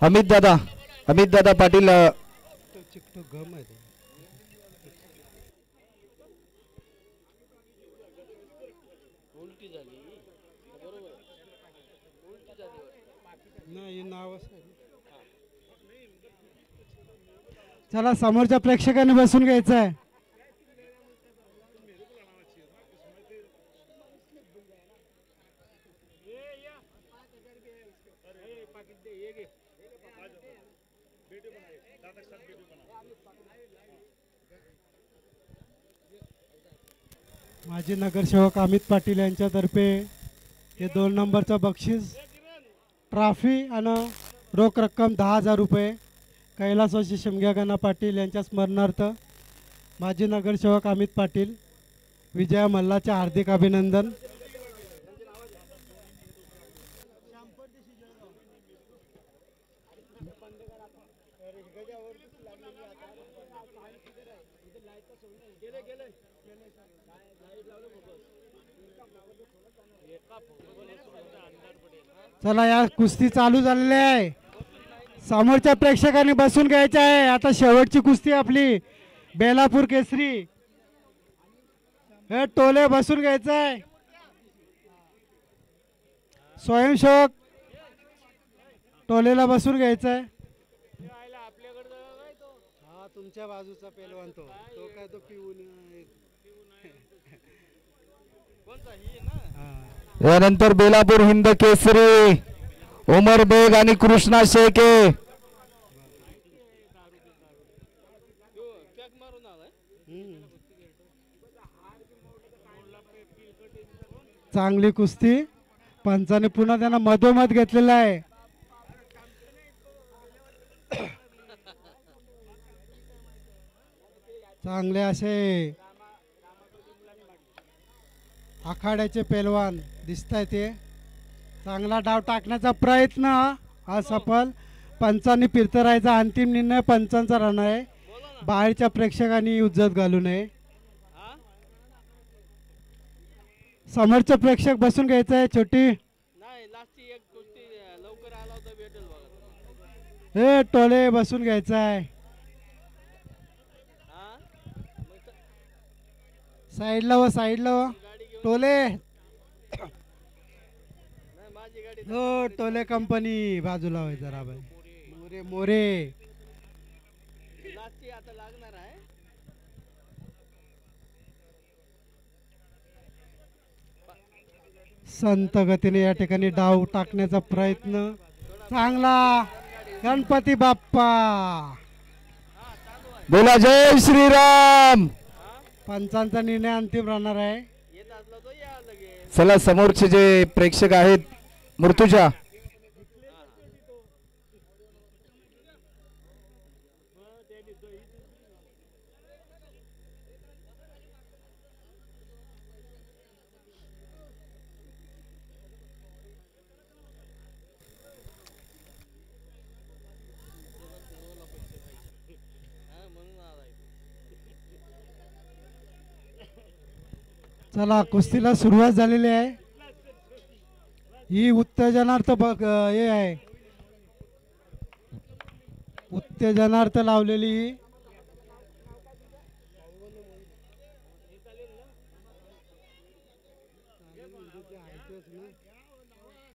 अमित दादा पाटील चला समोरच्या प्रेक्षकांनी बसून घ्यायचं आहे. माजी नगरसेवक अमित पाटील यांच्यातर्फे हे 2 नंबरचं बक्षीस ट्रॉफी आणि रोख रक्कम 10,000 रुपये कैलासवासी शिमग्यागणा पाटील यांच्या स्मरणार्थ माजी नगरसेवक अमित पाटील विजया मल्लाचे हार्दिक अभिनंदन. चला या कुस्ती चालू झालेली आहे. समोरच्या प्रेक्षकांनी बसून घ्यायचे आहे. आता शेवटची कुस्ती आपली बेलापूर केसरी. हे टोले बसून घ्यायचं आहे. स्वयंसेवक टोलेला बसून घ्यायचं आहे. हा तुमच्या बाजूचा पेलवान तो काय तो पिऊन यानंतर बेलापूर हिंद केसरी उमर बेग आणि कृष्णा शेके. चांगली कुस्ती पंचाने पुन्हा त्यांना मधोमध घेतलेला आहे. चांगले असे आखाड्याचे पेलवान दिसताय. ते चांगला डाव टाकण्याचा प्रयत्न असफल. पंचांनी फिरतरायचा अंतिम निर्णय पंचांचा राहणार आहे. बाहेरच्या प्रेक्षकांनी उज्जत घालू नये. समोरचे प्रेक्षक बसून घ्यायचं आहे. छोटी हे टोले बसून घ्यायचं आहे. साईडला व साईडला व टोले हो टोले कंपनी बाजूला होय जरा बाई. मोरे मोरे संत गतीने या ठिकाणी डाव टाकण्याचा प्रयत्न चांगला. गणपती बाप्पा बोला जय श्रीराम. पंचांचा निर्णय अंतिम राहणार आहे. चला समोरचे जे प्रेक्षक आहेत मूर्तुजा चला कुस्तीला सुरुवात झालेली आहे. ही उत्तेजनार्थ हे आहे उत्तेजनार्थ लावलेली